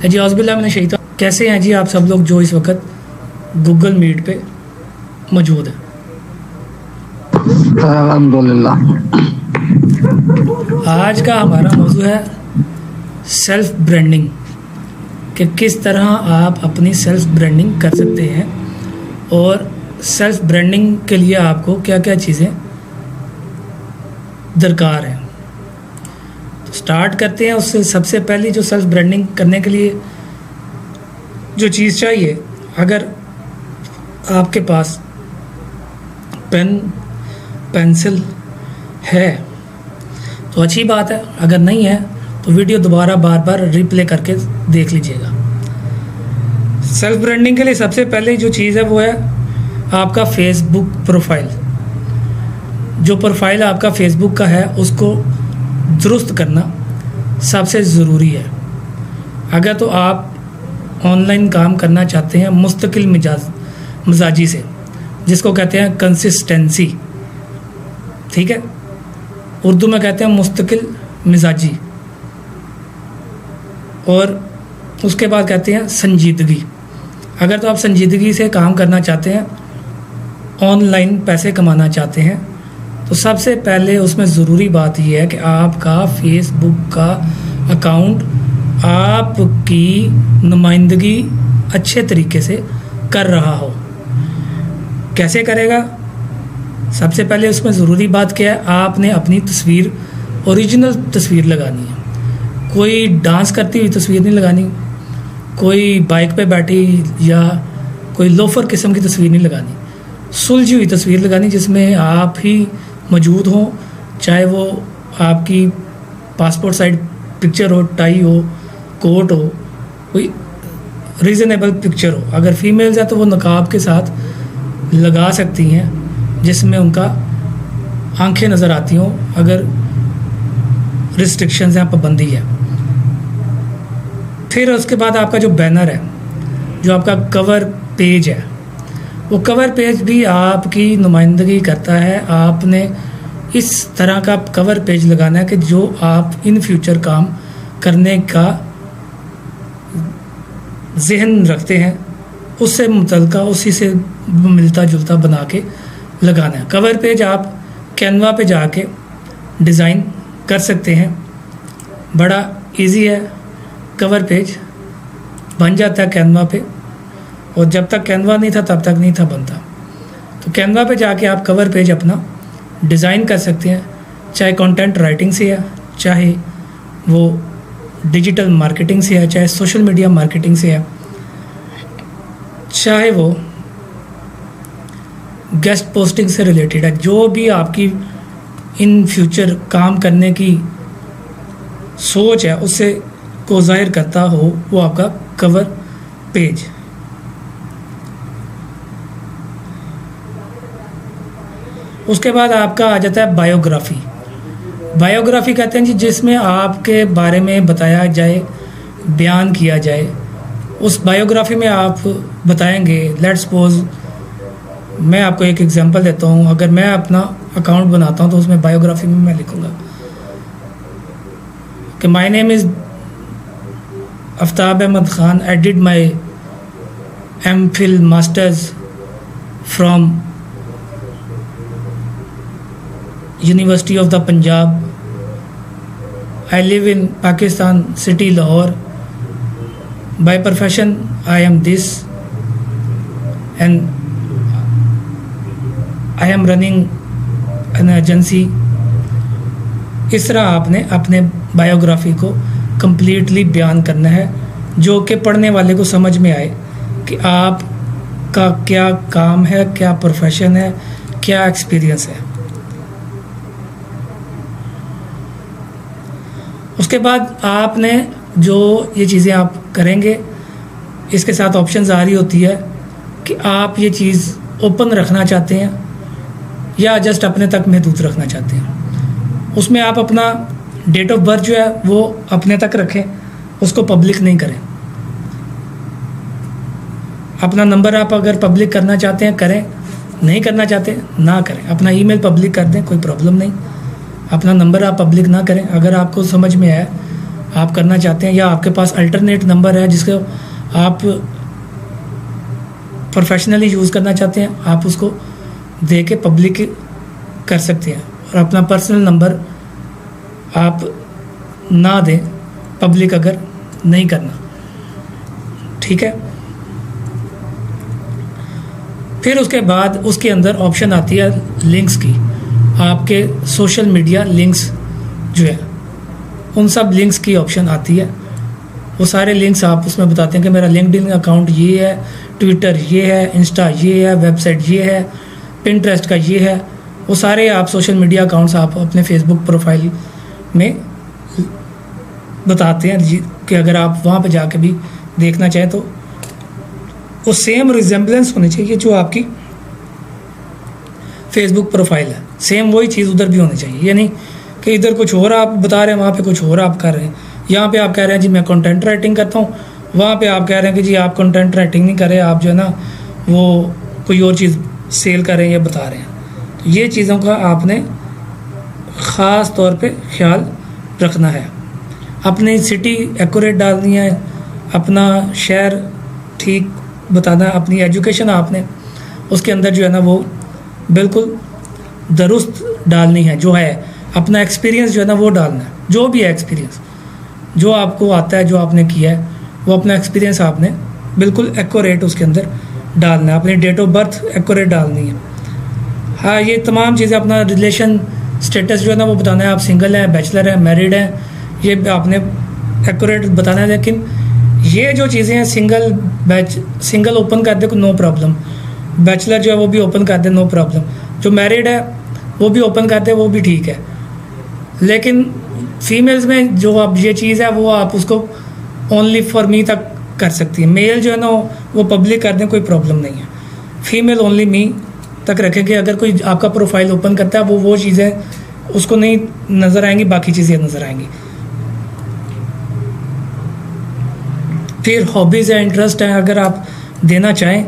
जी औज़ुबिल्लाह मिनश शैतान। कैसे हैं जी आप सब लोग जो इस वक्त गूगल मीट पे मौजूद है? अल्हम्दुलिल्लाह। आज का हमारा मौजू है सेल्फ ब्रांडिंग, कि किस तरह आप अपनी सेल्फ ब्रांडिंग कर सकते हैं और सेल्फ ब्रांडिंग के लिए आपको क्या क्या चीज़ें दरकार हैं। तो स्टार्ट करते हैं उससे। सबसे पहली जो सेल्फ ब्रांडिंग करने के लिए जो चीज़ चाहिए, अगर आपके पास पेन पेंसिल है तो अच्छी बात है, अगर नहीं है तो वीडियो दोबारा बार बार रिप्ले करके देख लीजिएगा। सेल्फ ब्रांडिंग के लिए सबसे पहले जो चीज़ है वो है आपका फेसबुक प्रोफाइल। जो प्रोफाइल आपका फेसबुक का है उसको दुरुस्त करना सबसे ज़रूरी है। अगर तो आप ऑनलाइन काम करना चाहते हैं मुस्तकिल मिजाजी से, जिसको कहते हैं कंसिस्टेंसी, ठीक है, उर्दू में कहते हैं मुस्तकिल मिजाजी, और उसके बाद कहते हैं संजीदगी। अगर तो आप संजीदगी से काम करना चाहते हैं, ऑनलाइन पैसे कमाना चाहते हैं, तो सबसे पहले उसमें ज़रूरी बात यह है कि आपका फेसबुक का अकाउंट आपकी नुमाइंदगी अच्छे तरीके से कर रहा हो। कैसे करेगा? सबसे पहले उसमें ज़रूरी बात क्या है, आपने अपनी तस्वीर ओरिजिनल तस्वीर लगानी है। कोई डांस करती हुई तस्वीर नहीं लगानी, कोई बाइक पे बैठी या कोई लोफर किस्म की तस्वीर नहीं लगानी। सुलझी हुई तस्वीर लगानी जिसमें आप ही मौजूद हों, चाहे वो आपकी पासपोर्ट साइज पिक्चर हो, टाई हो, कोट हो, कोई रीज़नेबल पिक्चर हो। अगर फीमेल्स है तो वो नकाब के साथ लगा सकती हैं जिसमें उनका आंखें नज़र आती हों, अगर रिस्ट्रिक्शंस हैं, पाबंदी है। फिर उसके बाद आपका जो बैनर है, जो आपका कवर पेज है, वो कवर पेज भी आपकी नुमाइंदगी करता है। आपने इस तरह का कवर पेज लगाना है कि जो आप इन फ्यूचर काम करने का जहन रखते हैं उससे मुतल्लिका, उसी से मिलता जुलता बना के लगाना है। कवर पेज आप कैनवा पे जाके डिज़ाइन कर सकते हैं, बड़ा इजी है। कवर पेज बन जाता है कैनवा पे, और जब तक कैनवा नहीं था तब तक नहीं था बनता। तो कैनवा पे जाके आप कवर पेज अपना डिज़ाइन कर सकते हैं, चाहे कंटेंट राइटिंग से है, चाहे वो डिजिटल मार्केटिंग से है, चाहे सोशल मीडिया मार्केटिंग से है, चाहे वो गेस्ट पोस्टिंग से रिलेटेड है। जो भी आपकी इन फ्यूचर काम करने की सोच है उससे को ज़ाहिर करता हो, वो आपका कवर पेज। उसके बाद आपका आ जाता है बायोग्राफी। बायोग्राफी कहते हैं जी जिसमें आपके बारे में बताया जाए, बयान किया जाए। उस बायोग्राफी में आप बताएंगे, लेट्स सपोज मैं आपको एक एग्जांपल देता हूँ। अगर मैं अपना अकाउंट बनाता हूँ तो उसमें बायोग्राफी में मैं लिखूँगा कि my name is Aftab Ahmed Khan, I did my MPhil masters from University of the Punjab. I live in Pakistan city Lahore. By profession I am this, and I am running an agency. इस तरह आपने अपने biography को completely बयान करना है, जो कि पढ़ने वाले को समझ में आए कि आपका क्या काम है, क्या प्रोफेशन है, क्या एक्सपीरियंस है। उसके बाद आपने जो ये चीज़ें आप करेंगे, इसके साथ ऑप्शंस आ रही होती है कि आप ये चीज़ ओपन रखना चाहते हैं या जस्ट अपने तक महदूद रखना चाहते हैं। उसमें आप अपना डेट ऑफ बर्थ जो है वो अपने तक रखें, उसको पब्लिक नहीं करें। अपना नंबर आप अगर पब्लिक करना चाहते हैं करें, नहीं करना चाहते ना करें। अपना ईमेल पब्लिक कर दें, कोई प्रॉब्लम नहीं। अपना नंबर आप पब्लिक ना करें। अगर आपको समझ में आया आप करना चाहते हैं, या आपके पास अल्टरनेट नंबर है जिसको आप प्रोफेशनली यूज़ करना चाहते हैं, आप उसको दे के पब्लिक कर सकते हैं। और अपना पर्सनल नंबर आप ना दें पब्लिक अगर नहीं करना, ठीक है। फिर उसके बाद उसके अंदर ऑप्शन आती है लिंक्स की, आपके सोशल मीडिया लिंक्स जो है उन सब लिंक्स की ऑप्शन आती है। वो सारे लिंक्स आप उसमें बताते हैं कि मेरा लिंक्डइन अकाउंट ये है, ट्विटर ये है, इंस्टा ये है, वेबसाइट ये है, पिंटरेस्ट का ये है। वो सारे आप सोशल मीडिया अकाउंट्स आप अपने फेसबुक प्रोफाइल में बताते हैं कि अगर आप वहाँ पे जाके भी देखना चाहें तो वो सेम रिजेम्बलेंस होनी चाहिए जो आपकी फेसबुक प्रोफाइल है, सेम वही चीज़ उधर भी होनी चाहिए। ये नहीं कि इधर कुछ और आप बता रहे हैं, वहाँ पे कुछ और आप कर रहे हैं। यहाँ पे आप कह रहे हैं जी मैं कंटेंट राइटिंग करता हूँ, वहाँ पे आप कह रहे हैं कि जी आप कंटेंट राइटिंग नहीं कर रहे, आप जो है ना वो कोई और चीज़ सेल कर रहे हैं या बता रहे हैं। तो ये चीज़ों का आपने ख़ास तौर पे ख्याल रखना है। अपनी सिटी एक्यूरेट डालनी है, अपना शहर ठीक बताना है, अपनी एजुकेशन आपने उसके अंदर जो है ना वो बिल्कुल दुरुस्त डालनी है, जो है अपना एक्सपीरियंस जो है ना वो डालना है, जो भी है एक्सपीरियंस जो आपको आता है, जो आपने किया है वो अपना एक्सपीरियंस आपने बिल्कुल एक्यूरेट उसके अंदर डालना है। अपनी डेट ऑफ बर्थ एक्यूरेट डालनी है। हाँ, ये तमाम चीज़ें, अपना रिलेशन स्टेटस जो है ना वो बताना है, आप सिंगल हैं, बैचलर हैं, मैरिड हैं, ये आपने एक्यूरेट बताना है। लेकिन ये जो चीज़ें हैं, सिंगल ओपन कर दे को नो प्रॉब्लम, बैचलर जो है वो भी ओपन कर दे नो प्रॉब्लम, जो मैरिड है वो भी ओपन कर दे वो भी ठीक है। लेकिन फीमेल्स में जो अब ये चीज़ है वो आप उसको ओनली फॉर मी तक कर सकती है। मेल जो है ना वो पब्लिक कर दें, कोई प्रॉब्लम नहीं है। फीमेल ओनली मी तक रखेंगे। अगर कोई आपका प्रोफाइल ओपन करता है वो चीज़ें उसको नहीं नज़र आएंगी, बाकी चीज़ें नज़र आएंगी। फिर हॉबीज़ है, इंटरेस्ट है, अगर आप देना चाहें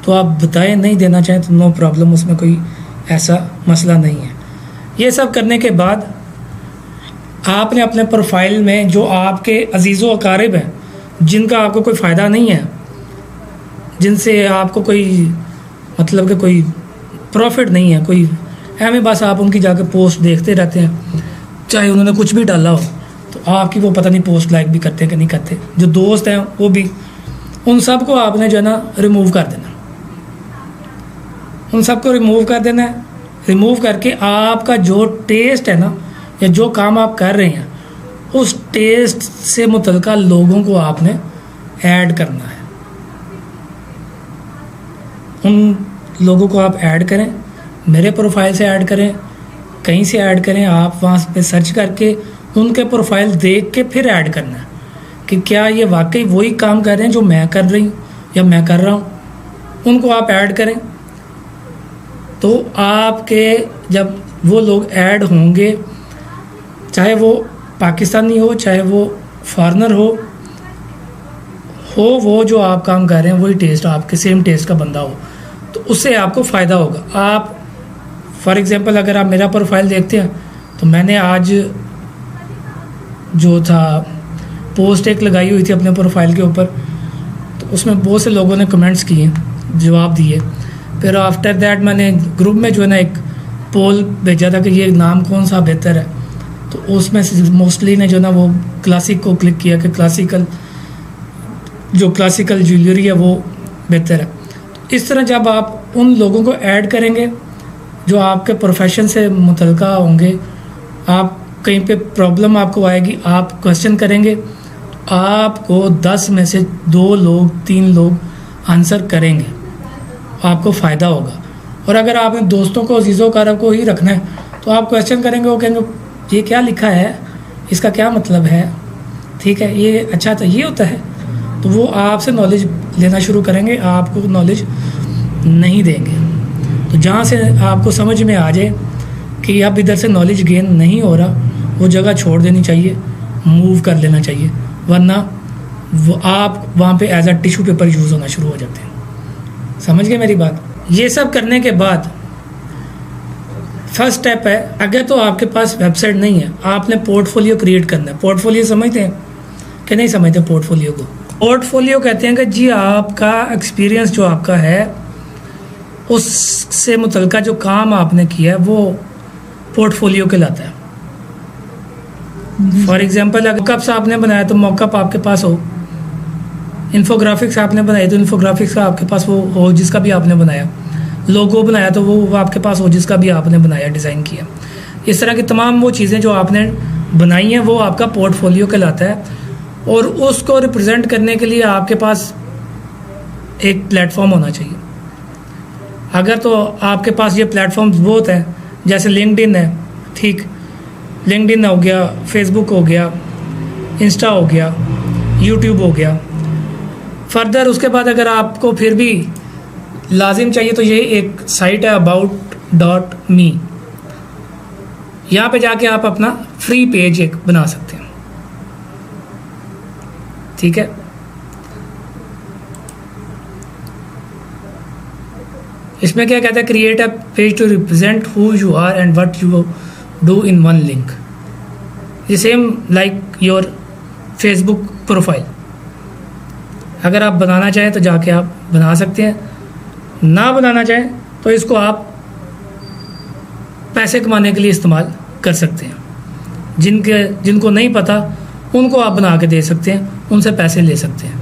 तो आप बताएं, नहीं देना चाहें तो नो प्रॉब्लम, उसमें कोई ऐसा मसला नहीं है। ये सब करने के बाद आपने अपने प्रोफाइल में जो आपके अजीज़ो अकारिब हैं, जिनका आपको कोई फ़ायदा नहीं है, जिनसे आपको कोई मतलब कि कोई प्रॉफिट नहीं है, कोई हमें बस आप उनकी जाकर पोस्ट देखते रहते हैं, चाहे उन्होंने कुछ भी डाला हो तो आपकी वो पता नहीं पोस्ट लाइक भी करते हैं कि नहीं करते, जो दोस्त हैं वो भी, उन सब को आपने जो है ना रिमूव कर देना। उन सब को रिमूव कर देना है। रिमूव करके आपका जो टेस्ट है ना, या जो काम आप कर रहे हैं, उस टेस्ट से मुतल्लिका लोगों को आपने ऐड करना है। उन लोगों को आप ऐड करें, मेरे प्रोफाइल से ऐड करें, कहीं से ऐड करें, आप वहाँ पे सर्च करके उनके प्रोफाइल देख के फिर ऐड करना है कि क्या ये वाकई वही काम कर रहे हैं जो मैं कर रही हूँ या मैं कर रहा हूँ। उनको आप ऐड करें तो आपके जब वो लोग ऐड होंगे, चाहे वो पाकिस्तानी हो चाहे वो फॉरेनर हो, वो जो आप काम कर रहे हैं वही टेस्ट, आपके सेम टेस्ट का बंदा हो, तो उससे आपको फ़ायदा होगा। आप फॉर एग्ज़ाम्पल अगर आप मेरा प्रोफाइल देखते हैं तो मैंने आज जो था पोस्ट एक लगाई हुई थी अपने प्रोफाइल के ऊपर, तो उसमें बहुत से लोगों ने कमेंट्स किए, जवाब दिए। फिर आफ्टर दैट मैंने ग्रुप में जो है ना एक पोल भेजा था कि ये नाम कौन सा बेहतर है, तो उसमें से मोस्टली ने जो ना वो क्लासिक को क्लिक किया कि क्लासिकल ज्वेलरी है वो बेहतर है। तो इस तरह जब आप उन लोगों को ऐड करेंगे जो आपके प्रोफेशन से मुतल्लिका होंगे, आप कहीं पे प्रॉब्लम आपको आएगी, आप क्वेश्चन करेंगे, तो आपको 10 में से 2 लोग 3 लोग आंसर करेंगे, आपको फ़ायदा होगा। और अगर आपने दोस्तों को, अजीज़ों कारब को ही रखना है तो आप क्वेश्चन करेंगे, वो कहेंगे ये क्या लिखा है, इसका क्या मतलब है, ठीक है, ये अच्छा था, ये होता है, तो वो आपसे नॉलेज लेना शुरू करेंगे, आपको नॉलेज नहीं देंगे। तो जहाँ से आपको समझ में आ जाए कि अब इधर से नॉलेज गेन नहीं हो रहा, वो जगह छोड़ देनी चाहिए, मूव कर लेना चाहिए, वरना वो आप वहाँ पे as a tissue paper use होना शुरू हो जाते हैं। समझ गए मेरी बात? ये सब करने के बाद फर्स्ट स्टेप है, अगर तो आपके पास वेबसाइट नहीं है, आपने पोर्टफोलियो क्रिएट करना है। पोर्टफोलियो समझते हैं? कि नहीं समझते पोर्टफोलियो को? पोर्टफोलियो कहते हैं कि जी आपका एक्सपीरियंस जो आपका है उससे मुतल्लिका जो काम आपने किया है वो पोर्टफोलियो कहलाता है। फॉर एग्जांपल अगर मॉकअप्स आपने बनाया तो मॉकअप आपके पास हो, इन्फोग्राफिक्स आपने बनाई तो इन्फोग्राफिक्स का आपके पास वो हो जिसका भी आपने बनाया, लोगो बनाया तो वो आपके पास हो जिसका भी आपने बनाया, डिज़ाइन किया। इस तरह की तमाम वो चीज़ें जो आपने बनाई हैं वो आपका पोर्टफोलियो कहलाता है। और उसको रिप्रेजेंट करने के लिए आपके पास एक प्लेटफॉर्म होना चाहिए। अगर तो आपके पास ये प्लेटफॉर्म्स बहुत हैं, जैसे लिंक्डइन है, ठीक, लिंक्डइन हो गया, फेसबुक हो गया, इंस्टा हो गया, यूट्यूब हो गया। फर्दर उसके बाद अगर आपको फिर भी लाजिम चाहिए तो ये एक साइट है about.me, यहाँ पे जाके आप अपना फ्री पेज एक बना सकते हैं, ठीक है। इसमें क्या कहता है, create a page to represent who you are and what you do in one link. ये same like your Facebook profile. अगर आप बनाना चाहें तो जाके आप बना सकते हैं, ना बनाना चाहें तो इसको आप पैसे कमाने के लिए इस्तेमाल कर सकते हैं। जिनको नहीं पता उनको आप बना के दे सकते हैं, उनसे पैसे ले सकते हैं।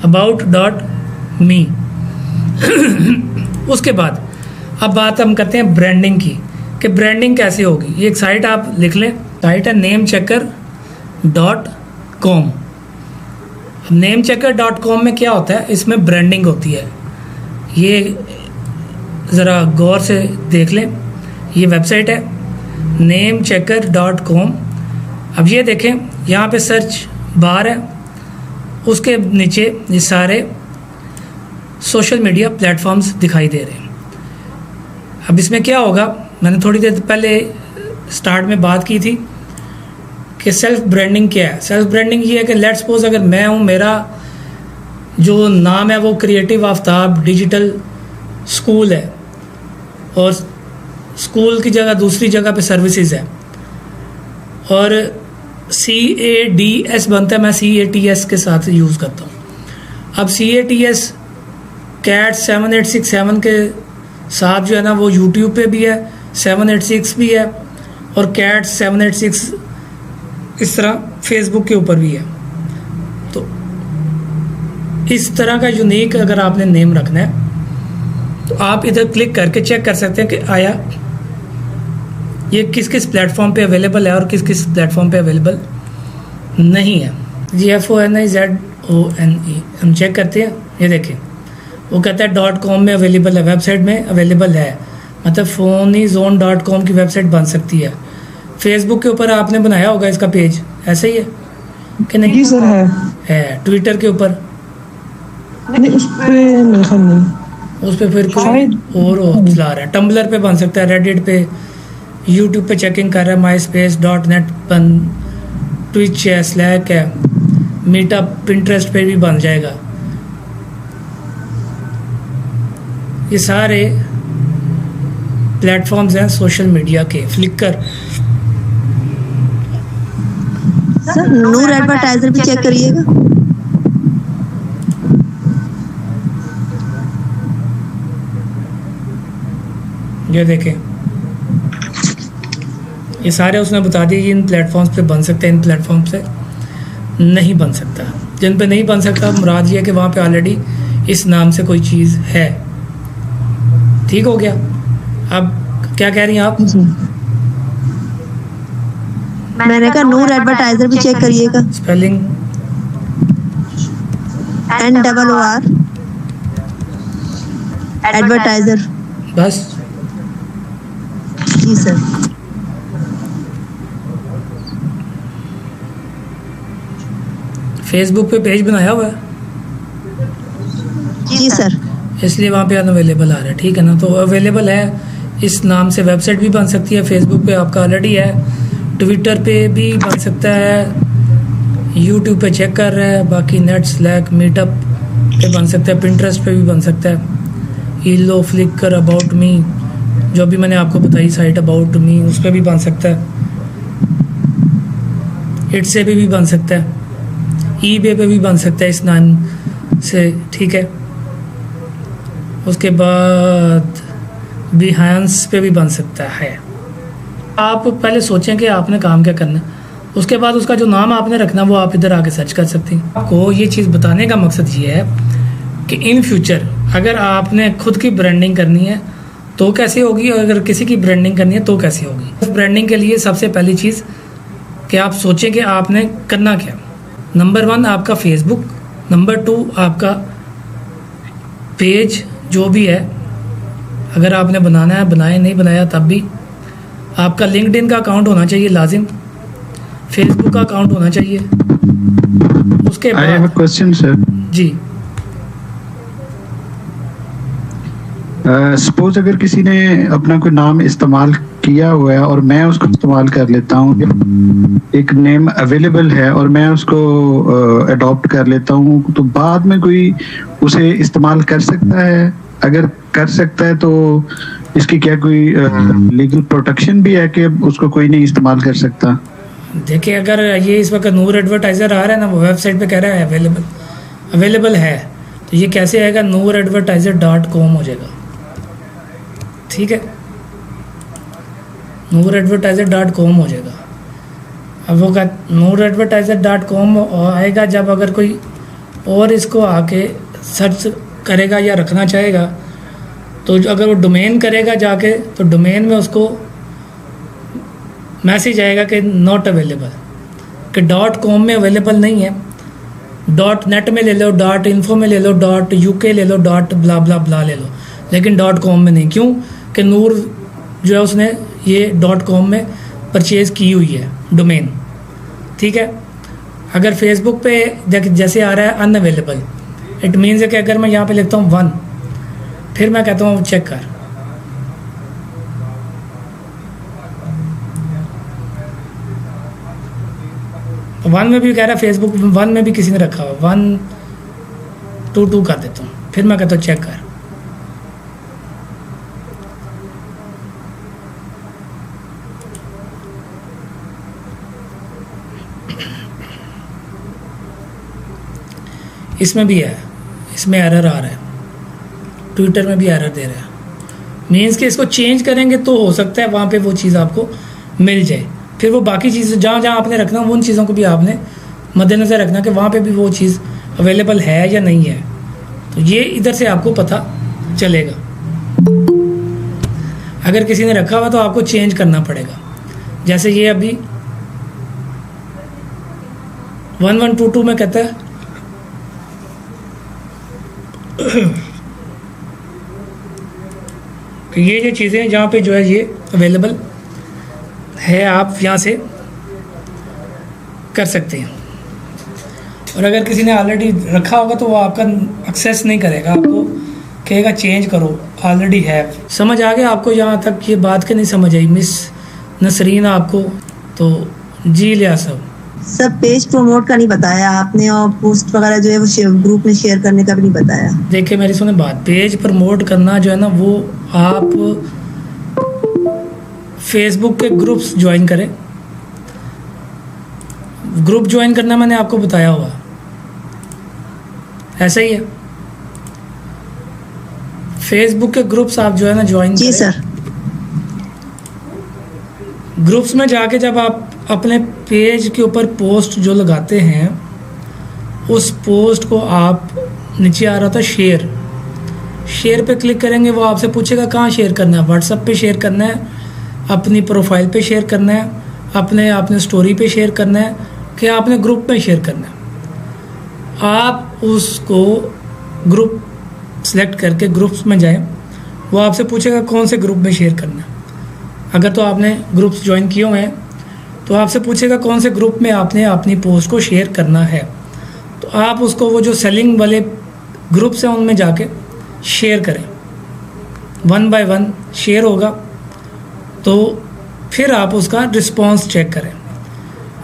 about.me। उसके बाद अब बात हम करते हैं ब्रांडिंग की, कि ब्रांडिंग कैसे होगी। ये एक साइट आप लिख लें, साइट है namechecker.com। namechecker.com में क्या होता है, इसमें ब्रांडिंग होती है। ये ज़रा गौर से देख लें, ये वेबसाइट है namechecker.com। अब ये देखें, यहाँ पे सर्च बार है, उसके नीचे ये सारे सोशल मीडिया प्लेटफॉर्म्स दिखाई दे रहे हैं। अब इसमें क्या होगा, मैंने थोड़ी देर पहले स्टार्ट में बात की थी कि सेल्फ ब्रांडिंग क्या है। सेल्फ ब्रांडिंग ये है कि लेट्स सपोज अगर मैं हूँ, मेरा जो नाम है वो क्रिएटिव आफ्ताब डिजिटल स्कूल है और स्कूल की जगह दूसरी जगह पे सर्विसेज है और CADS बनता है, मैं CATS के साथ यूज़ करता हूँ। अब CATS कैट 7867 के साथ जो है ना वो यूट्यूब पे भी है, 786 भी है और कैट 786 इस तरह फेसबुक के ऊपर भी है। तो इस तरह का यूनिक अगर आपने नेम रखना है तो आप इधर क्लिक करके चेक कर सकते हैं कि आया ये किस किस प्लेटफॉर्म पे अवेलेबल है और किस किस प्लेटफॉर्म पे अवेलेबल नहीं है। GFONIZONE हम चेक करते हैं, ये देखें वो कहता है .com में अवेलेबल है, वेबसाइट में अवेलेबल है, मतलब phonyzone.com की वेबसाइट बन सकती है। फेसबुक के ऊपर आपने बनाया होगा इसका पेज, ऐसे ही है कि नहीं? जी सर है। ट्विटर के ऊपर नहीं, उस पे नहीं, उस पे फिर कोई और चला रहा है। टम्बलर पे बन सकता है, रेडिट पे, यूट्यूब पे चेकिंग कर रहा है, myspace.net बन, ट्विच है, स्लैक है, मीटअप, पिंटरेस्ट पे भी बन जाएगा। ये सारे प्लेटफॉर्म्स हैं सोशल मीडिया के। फ्लिकर, सर नूर एडवर्टाइजर भी चेक करिएगा। ये देखें, ये सारे उसने बता दिए कि इन प्लेटफॉर्म्स पे बन सकते हैं, इन प्लेटफॉर्म से नहीं बन सकता। जिन पे नहीं बन सकता मुराद ये है कि वहाँ पे ऑलरेडी इस नाम से कोई चीज़ है। ठीक हो गया। अब क्या कह रही हैं आप? मैंने कहा नूर एडवर्टाइजर भी चेक करिएगा। Spelling NOOR advertiser. बस जी सर। फेसबुक पे पेज बनाया हुआ है, जी सर। इसलिए वहाँ पे अनअवेलेबल आ रहा है। ठीक है ना, तो अवेलेबल है इस नाम से। वेबसाइट भी बन सकती है, फेसबुक पे आपका ऑलरेडी है, ट्विटर पे भी बन सकता है, यूट्यूब पे चेक कर रहा है, बाकी नेट, स्लैक, मीटअप पे बन सकता है, पिंटरेस्ट पे भी बन सकता है, ईलो, फ्लिकर, अबाउट मी, जो भी मैंने आपको बताई साइट अबाउट मी, उस पर भी बन सकता है। इट्स से भी बन सकता है, ईबे पे भी बन सकता है इस नाम से, ठीक है। उसके बाद बिहांस पे भी बन सकता है। आप पहले सोचें कि आपने काम क्या करना है, उसके बाद उसका जो नाम आपने रखना वो आप इधर आके सर्च कर सकते हैं। आपको ये चीज़ बताने का मकसद ये है कि इन फ्यूचर अगर आपने खुद की ब्रांडिंग करनी है तो कैसे होगी, और अगर किसी की ब्रांडिंग करनी है तो कैसे होगी। ब्रांडिंग के लिए सबसे पहली चीज़ कि आप सोचें कि आपने करना क्या। नंबर 1 आपका फेसबुक, नंबर 2 आपका पेज जो भी है, अगर आपने बनाना है बनाए, नहीं बनाया तब भी। आपका लिंक्डइन का अकाउंट होना चाहिए लाजिम, फेसबुक का अकाउंट होना चाहिए। उसके I have a बाद question, sir. जी सपोज अगर किसी ने अपना कोई नाम इस्तेमाल किया हुआ है और मैं उसको इस्तेमाल कर लेता हूँ, एक नेम अवेलेबल है और मैं उसको अडॉप्ट कर लेता हूँ, तो बाद में कोई उसे इस्तेमाल कर सकता है? अगर कर सकता है तो इसकी क्या कोई लीगल प्रोटेक्शन भी है कि उसको कोई नहीं इस्तेमाल कर सकता? देखिए, अगर ये इस वक्त नूर एडवर्टाइज़र आ रहा है ना, वो वेबसाइट पे कह रहा है अवेलेबल है, तो ये कैसे आएगा? nooradvertiser.com हो जाएगा, ठीक है। nooradvertiser.com हो जाएगा। अब वो nooradvertiser.com आएगा जब अगर कोई और इसको आके सर्च करेगा या रखना चाहेगा, तो अगर वो डोमेन करेगा जाके, तो डोमेन में उसको मैसेज आएगा कि नॉट अवेलेबल, कि .com में अवेलेबल नहीं है, .net में ले लो, .info में ले लो, .uk ले लो, .bla bla bla ले लो, लेकिन .com में नहीं। क्यों? कि नूर जो है उसने ये .com में परचेज़ की हुई है डोमेन, ठीक है। अगर फेसबुक पे जैसे आ रहा है अनअवेलेबल, इट मीन्स है कि अगर मैं यहाँ पे लिखता हूँ 1, फिर मैं कहता हूँ चेक कर, तो 1 में भी कह रहा है, फेसबुक 1 में भी किसी ने रखा हुआ, 122 कर देता हूँ, फिर मैं कहता हूँ चेक कर। इसमें भी है, इसमें एरर आ रहा है, ट्विटर में भी एरर दे रहा है। मीन्स कि इसको चेंज करेंगे तो हो सकता है वहाँ पे वो चीज़ आपको मिल जाए। फिर वो बाकी चीज़ें जहाँ जहाँ आपने रखना, उन चीज़ों को भी आपने मद्देनज़र रखना कि वहाँ पे भी वो चीज़ अवेलेबल है या नहीं है, तो ये इधर से आपको पता चलेगा। अगर किसी ने रखा हुआ तो आपको चेंज करना पड़ेगा। जैसे ये अभी 1122 में कहता है कि ये चीज़ें जहाँ पे जो है ये अवेलेबल है, आप यहाँ से कर सकते हैं। और अगर किसी ने ऑलरेडी रखा होगा तो वो आपका एक्सेस नहीं करेगा, आपको कहेगा चेंज करो, ऑलरेडी है। समझ आ गया आपको? यहाँ तक ये बात के नहीं समझ आई मिस नसरीन आपको? तो जी लिया सब पेज प्रमोट का नहीं बताया आपने, और पोस्ट वगैरह जो है वो ग्रुप में शेयर करने का भी नहीं बताया। देखिए मेरी सुने बात, पेज प्रमोट करना जो है ना, वो आप फेसबुक के ग्रुप्स ज्वाइन करें। ग्रुप ज्वाइन करना मैंने आपको बताया हुआ, ऐसा ही है। फेसबुक के ग्रुप्स आप जो है ना ज्वाइन करें। जी सर। ग्रुप्स में जाके जब आप अपने पेज के ऊपर पोस्ट जो लगाते हैं, उस पोस्ट को आप, नीचे आ रहा था शेयर पे क्लिक करेंगे। वो आपसे पूछेगा कहाँ शेयर करना है, व्हाट्सएप पे शेयर करना है, अपनी प्रोफाइल पे शेयर करना है, आपने स्टोरी पे शेयर करना है, कि आपने ग्रुप में शेयर करना है। आप उसको ग्रुप सेलेक्ट करके ग्रुप्स में जाएं, वो आपसे पूछेगा कौन से ग्रुप में शेयर करना है। अगर तो आपने ग्रुप्स ज्वाइन किए हुए हैं तो आपसे पूछेगा कौन से ग्रुप में आपने अपनी पोस्ट को शेयर करना है, तो आप उसको वो जो सेलिंग वाले ग्रुप्स हैं उनमें जाके शेयर करें। 1 बाय 1 शेयर होगा, तो फिर आप उसका रिस्पांस चेक करें।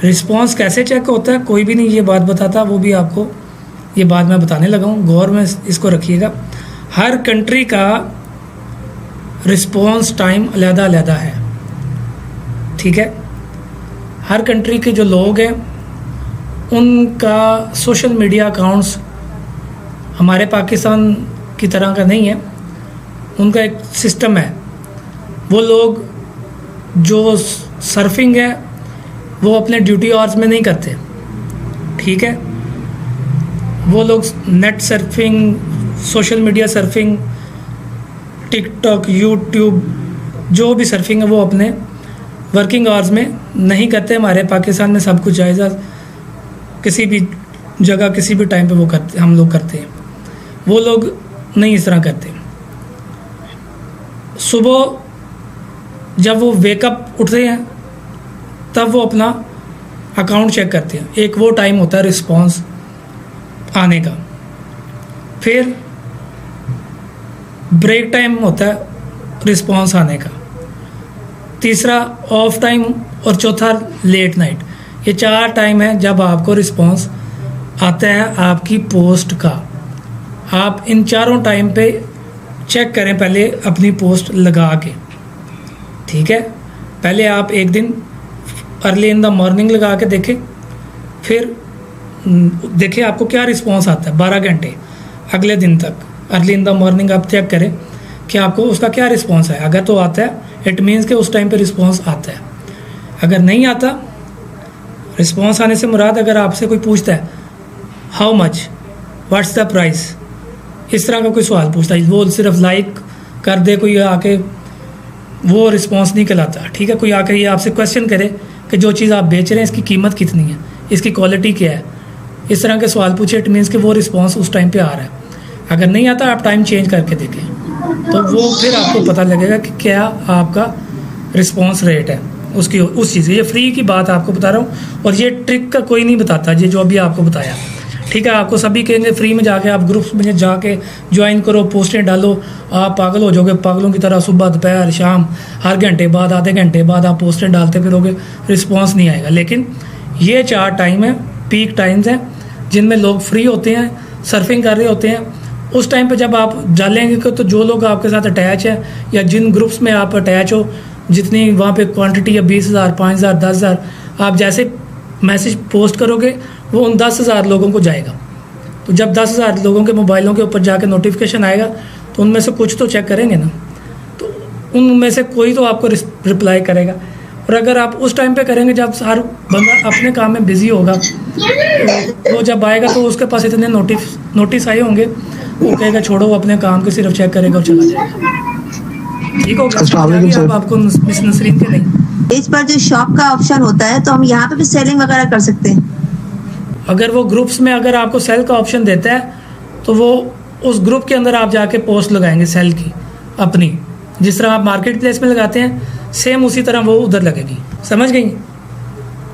रिस्पांस कैसे चेक होता है कोई भी नहीं ये बात बताता, वो भी आपको ये बात मैं बताने लगा हूँ, गौर में इसको रखिएगा। हर कंट्री का रिस्पांस टाइम अलग-अलग है, ठीक है। हर कंट्री के जो लोग हैं उनका सोशल मीडिया अकाउंट्स हमारे पाकिस्तान की तरह का नहीं है। उनका एक सिस्टम है। वो लोग जो सर्फिंग है वो अपने ड्यूटी आवर्स में नहीं करते, ठीक है। वो लोग net surfing, social media surfing, TikTok, YouTube, जो भी सर्फिंग है वो अपने वर्किंग आवर्स में नहीं करते। हमारे पाकिस्तान में सब कुछ जायज़, किसी भी जगह किसी भी टाइम पे वो करते, हम लोग करते हैं। वो लोग नहीं इस तरह करते। सुबह जब वो वेकअप उठते हैं तब वो अपना अकाउंट चेक करते हैं। एक वो टाइम होता है रिस्पॉन्स आने का, फिर ब्रेक टाइम होता है रिस्पॉन्स आने का, तीसरा ऑफ टाइम और चौथा लेट नाइट। ये 4 टाइम है जब आपको रिस्पॉन्स आता है आपकी पोस्ट का। आप इन चारों टाइम पे चेक करें पहले अपनी पोस्ट लगा के, ठीक है। पहले आप एक दिन अर्ली इन द मॉर्निंग लगा के देखें, फिर देखिए आपको क्या रिस्पॉन्स आता है 12 घंटे अगले दिन तक। अर्ली इन द मॉर्निंग आप चेक करें कि आपको उसका क्या रिस्पॉन्स है। अगर तो आता है इट मीन्स कि उस टाइम पे रिस्पॉन्स आता है। अगर नहीं आता, रिस्पॉन्स आने से मुराद अगर आपसे कोई पूछता है how much, what's the price, इस तरह का कोई सवाल पूछता है, वो सिर्फ लाइक कर दे कोई आके, वो रिस्पॉन्स नहीं कहलाता, ठीक है। कोई आकर ये आपसे क्वेश्चन करे कि जो चीज़ आप बेच रहे हैं इसकी कीमत कितनी है, इसकी क्वालिटी क्या है, इस तरह के सवाल पूछे, इट मीन्स कि वो रिस्पॉन्स उस टाइम पे आ रहा है। अगर नहीं आता आप टाइम चेंज करके देखें, तो वो फिर आपको पता लगेगा कि क्या आपका रिस्पॉन्स रेट है उसकी, उस चीज़। ये फ्री की बात आपको बता रहा हूँ, और ये ट्रिक का कोई नहीं बताता, ये जो अभी आपको बताया, ठीक है। आपको सभी कहेंगे फ्री में जाके आप ग्रुप्स में जाके ज्वाइन करो, पोस्टें डालो, आप पागल हो जाओगे पागलों की तरह। सुबह दोपहर शाम हर घंटे बाद आधे घंटे बाद आप पोस्टें डालते फिरोगे, रिस्पॉन्स नहीं आएगा। लेकिन ये 4 टाइम है, पीक टाइम्स हैं, जिनमें लोग फ्री होते हैं, सर्फिंग कर रहे होते हैं। उस टाइम पे जब आप डालेंगे तो जो लोग आपके साथ अटैच है या जिन ग्रुप्स में आप अटैच हो, जितनी वहाँ पे क्वांटिटी है 20,000, 5,000, 10,000, आप जैसे मैसेज पोस्ट करोगे वो उन 10,000 लोगों को जाएगा। तो जब 10,000 लोगों के मोबाइलों के ऊपर जाके नोटिफिकेशन आएगा तो उनमें से कुछ तो चेक करेंगे ना, तो उनमें से कोई तो आपको रिप्लाई करेगा। और अगर आप उस टाइम पे करेंगे जब हर बंदा अपने काम में बिजी होगा, तो वो जब आएगा तो उसके पास इतने नोटिस आए होंगे, वो कहेगा छोड़ो, वो अपने काम के सिर्फ चेक करेगा और चला जाएगा। ठीक होगा। अब आपको मिस नसरीन के नहीं पेज पर जो शॉप का ऑप्शन होता है तो हम यहाँ पे भी सेलिंग वगैरह कर सकते हैं। अगर वो ग्रुप्स में अगर आपको सेल का ऑप्शन देता है तो वो उस ग्रुप के अंदर आप जाके पोस्ट लगाएंगे सेल की अपनी, जिस तरह आप मार्केट प्लेस में लगाते हैं सेम उसी तरह वो उधर लगेगी। समझ गई?